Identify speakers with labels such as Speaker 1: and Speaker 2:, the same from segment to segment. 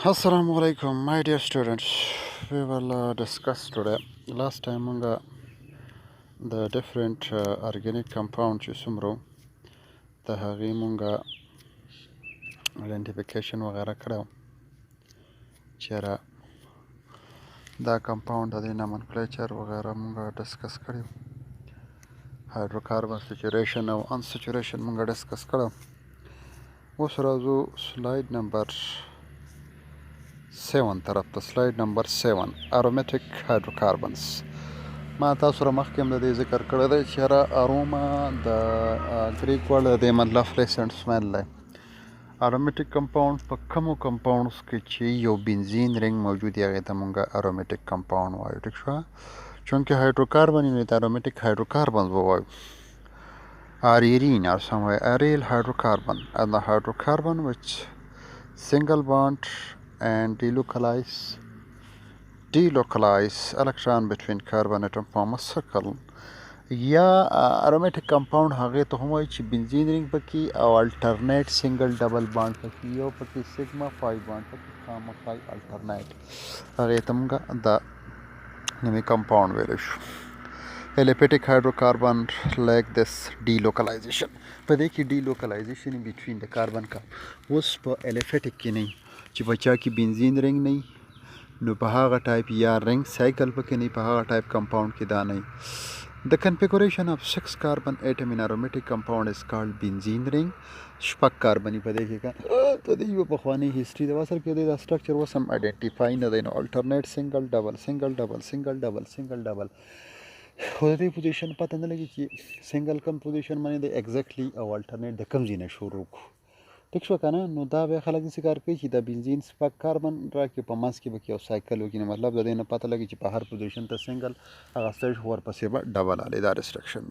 Speaker 1: Assalamu alaikum, my dear students. We will discuss today. Last time, the different organic compounds sumro, the hagi identification वगैरह करो. चेरा the compound the nomenclature वगैरह मुंगा discuss करो. Hydrocarbon saturation और unsaturation मुंगा discuss करो. उस Raju slide number 7 طرف ته slide number 7 aromatic hydrocarbons. ما تاسو سره مخکې هم د دې ذکر کړی دی چې اروما د ګریک ورډ د دې مطلب پلیسنټ سمیل دی. ارومیټک کمپاوند په کومو کمپاونډز کې چې یو بنزین رنګ موجود دی هغې ته مونږ ارومیټک کمپاوند وایو. ټیک شوه. چونکې هایدروکاربن یې ته ارومیټک هایدروکاربنز ووایو. Arene or somewhere aryl hydrocarbon and the hydrocarbon which single bond and delocalize electron between carbon atom form a circle. یا aromatic compound هغه ته هم وایي چې بنزین رنګ پکې او alternate single double bond پکې یو پکې sigma 5 bond پکې gamma 5 alternate هغه ته موږ دا نومي compound ویلی شو. Aliphatic hydrocarbon like this delocalization په دې کې delocalization between the carbon کا اوس په aliphatic کې نه چې بچا کې بنزین رنګ نه نو په هغه ټایپ یا رنګ سایکل پکې نه په هغه ټایپ کمپاوند کې دا نه. The configuration of 6 carbon atom in aromatic compound is called benzene ring. شپږ کاربني په دې کې په دې یو پخوانی هیستوري د وسر کې د سټرکچر وسم آیډنټیفای نه دی نو الټرنیټ سنگل ډبل سنگل ډبل سنگل ډبل سنگل ډبل خو د دې پوزیشن پته نه لګي چې سنگل کم پوزیشن باندې د ایگزیکټلی او الټرنیټ د کم ځای نه شروع کو. ټیک شو کنه. نو دا به خلک داسې کار کوي چې د بنزین شپږ کاربن راکړي په منځ کې به یو سایکل وکړي نو مطلب د دې نه پته لګي چې په هر پوزیشن ته سنگل هغه سټیج ورپسې به ډبل الی دا ریسټرکشن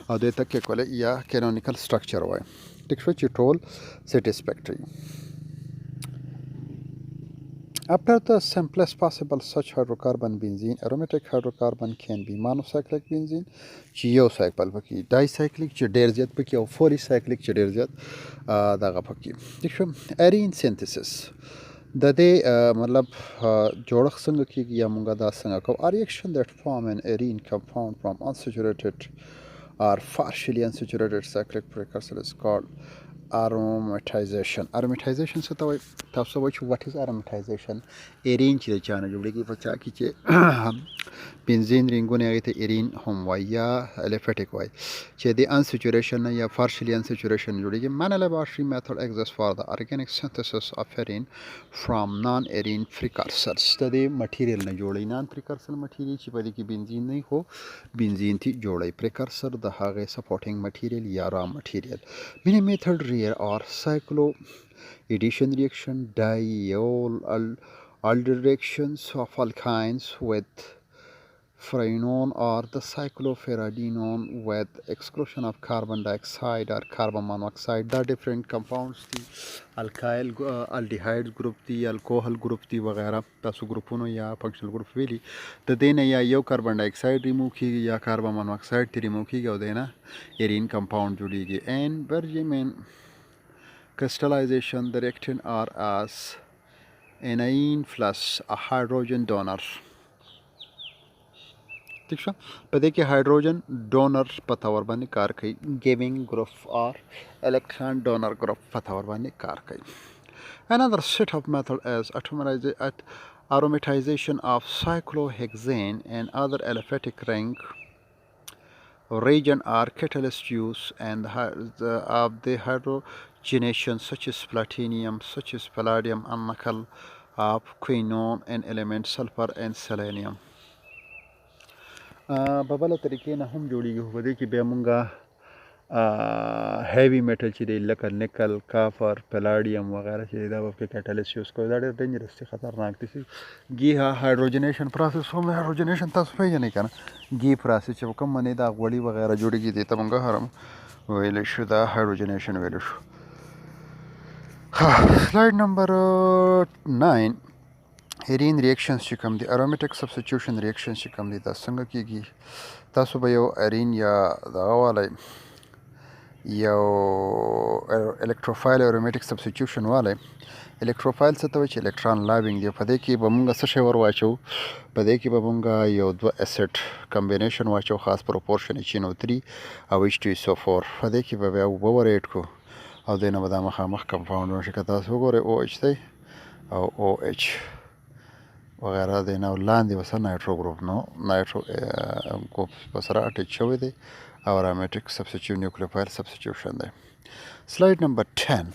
Speaker 1: او دې ته کې کولی یا کینونیکل سټرکچر وایي. ټیک شو چې ټول سیټسفیکټري. After the simplest possible such hydrocarbon benzene, aromatic hydrocarbon can be monocyclic benzene چې یو سایکل پکې، ډایسایکلیک چې ډېر زیات پکې او فوري سایکلیک چې ډېر زیات دغه پکې. ٹھیک شو. ارین سینتھسس د دې مطلب جوړښت څنګه کېږي یا مونږ دا څنګه کوو. A reaction that form an arene compound from unsaturated or partially unsaturated cyclic precursor is called aromatization. Aromatization څه ته وایي؟ تاسو وایي چې what is aromatization؟ ایرین چې د چا نه جوړېږي په چا کې چې بنزین رنګونه هغې ته ایرین هم وایي یا الفیټک وایي چې د unsaturation نه یا partially unsaturation جوړېږي. Many laboratory method exists for the organic synthesis of arene from non-arene precursors. د دې مټیریل نه جوړوي. نان پریکرسر مټیریل چې په دې کې بنزین نه خو بنزین تی جوړوي. پریکرسر د هغې سپورټینګ مټیریل یا را مټیریل. Many method rare are cyclo addition reaction, diol reactions of alkynes with phenone or the cyclopheradinone with exclusion of carbon dioxide or carbon monoxide. دا different compounds دي. alkyl aldehyde group دي، alcohol group دي وغیرہ. تاسو ګروپونو یا فنکشنل ګروپ ویلي. د دې نه یا یو کاربن ډای اکساید ریموو کیږي یا کاربن مونوکساید تی ریموو کیږي او د نه ایرین کمپاوند جوړیږي. and Bergman crystallization the reactant are as aniline plus a hydrogen donor. ٹھیک شو. په دې کې هایدروجن ډونر په طور باندې کار کوي. ګیوینګ ګروپ اور الکترون ډونر ګروپ په طور باندې کار کوي. Another set of method is aromatization of cyclohexane and other aliphatic ring reagent are catalyst use and of the hydrogenation such as platinum, such as palladium and nickel of quinone and element sulfur and selenium. په بله طریقې نه هم جوړېږي خو په دې کې بیا مونږه هیوي میټل چې دی لکه نکل، کافر، پلاډیم وغیره چې دی دا به پکې کیټالیست یوز کوي. دا ډېر ډینجرس دی، خطرناک دی. ګي هایدروجنیشن پروسس هم هایدروجنیشن تاسو پیژنئ که نه. ګي پروسس چې کوم باندې دا غوړي وغیره جوړېږي دې ته مونږ هرم ویلی شو، دا هایدروجنیشن ویلی شو. سلاید نمبر 9 ایرین ریاکشنز چې کوم دي، ارومیټک سبسټیوشن ریاکشنز چې کوم دي دا څنګه کېږي. تاسو به یو ایرین یا دغه والی یو الکتروفایل ارومیټک سبسټیوشن والی الکتروفایل څه ته وایي چې الکترون لابینګ دی. په دې کې به مونږ څه شی ور واچو، په دې کې به مونږ یو دوه اسید کمبینیشن واچو خاص پروپورشن HNO3 او H2SO4. په دې کې به بیا اوبه ور ایډ کړو او دې نه به دا مخامخ کمپاوند راشي. که تاسو وګورئ OH دی او OH وغیره دی نه، لاندې به څه نایټرو ګروپ نو نایټرو ګروپ په سره اټیچ شوی دی او ارومیټک سبسټیټیوټ نیوکلیوفایل سبسټیټیوشن دی. سلاید نمبر 10.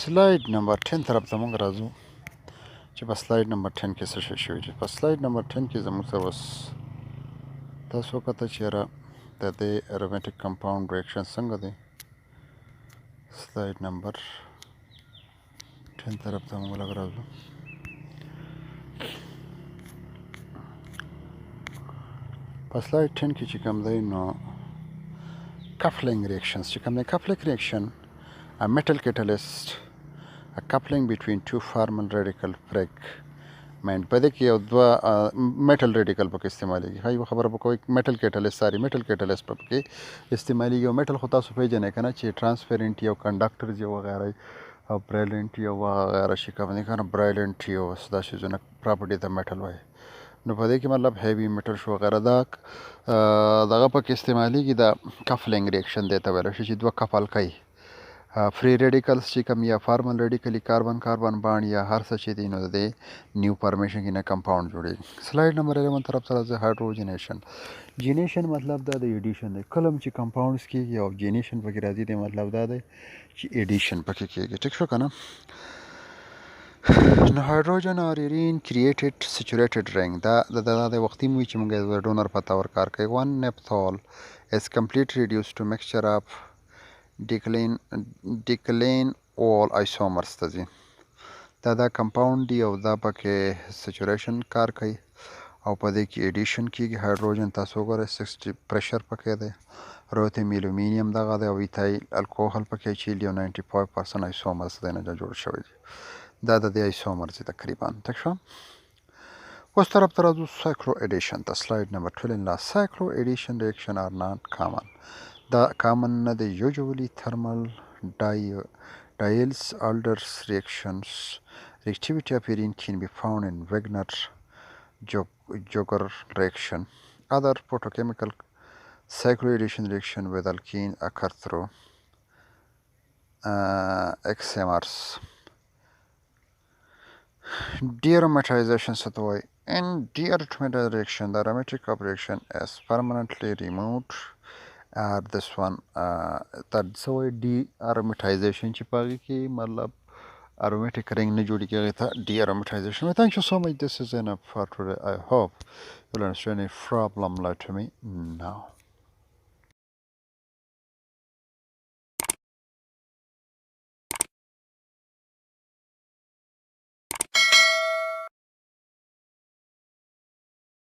Speaker 1: سلاید نمبر 10 طرف ته موږ راځو چې په سلاید نمبر 10 کې څه شی شوي دي. په سلاید نمبر 10 کې زموږ ته بس تاسو وکته چیرې د دې ارومیټک کمپاوند ریاکشن څنګه دی. سلاید نمبر 10 طرف ته موږ لږ راځو. په سلاید 10 کې چې کوم دی نو coupling reactions چې کوم دی. coupling reaction a metal catalyst a coupling between two formal radical fragment. په دې کې یو دوه میټل ریډیکل پکې استعمالیږي. ها یو خبره پکوي میټل کیټالیست ساري میټل کیټالیست پکې استعمالیږي. او میټل خو تاسو پیژنئ کنه چې ټرانسپیرنٹ یو کنډکټر یو وغیرہ او برایلنٹ یو وغیرہ شي کوم نه کنه برایلنٹ یو دا شي زونه پراپرټي د میټل وای. نو په دې کې مطلب هیوی میټل شو وغیرہ دا دغه پکې استعمالیږي. دا کفلنګ ریاکشن دی ته ویل شي چې دوه کپل کوي. فری ریډیکلز چې کوم یا فارمل ریډیکلی کاربن کاربن باند یا هر څه چې دی نو د نیو فارمیشن کې نه کمپاوند جوړیږي. سلاید نمبر 11 طرف سره د هایدروجنیشن. جینیشن مطلب دا د ایډیشن دی. کلم چې کمپاوندز کېږي او جینیشن پکې راځي دی مطلب دا دی چې ایډیشن پکې کېږي. ټیک شو کنه. نو هایدروجن اور ایرین کریټډ سچوریټډ رنګ دا د وختي موي چې موږ د ډونر په تور کار کوي. 1 نیپتال is completely reduced to mixture of decline all isomers ته ځي. دا کمپاوند دی او دا پکې سچوریشن کار کوي او په دې کې ایډیشن کېږي. هایدروجن تاسو وګورئ 60 پریشر پکې دی. روتیم الومینیم دغه دی او ایتایل الکوهل پکې چې 95% ایسومرز دی نه جوړ شوی دی. دا د دې ایسومرز دی تقریبا. تک شو. اوس طرف ته راځو سایکلو ایډیشن ته. سلاید نمبر 12. سایکلو ایډیشن ریاکشن آر ناٹ کامن. دا کامن نه دی. یوجولی تhermal diels alders reactions reactivity of arene can be found in Wagner-Jaeger reaction. Other photochemical cycloaddition reaction with alkene occur through XMRs. Dearomatization څه ته وایي. In dearomatization reaction the aromatic of reaction is permanently removed. this one that so D aromatization چې پاږي کې مطلب aromatic ring نه جوړی کېږي ته dearomatization. Thank you so much. This is enough for today. I hope you'll understand a problem. Let me now.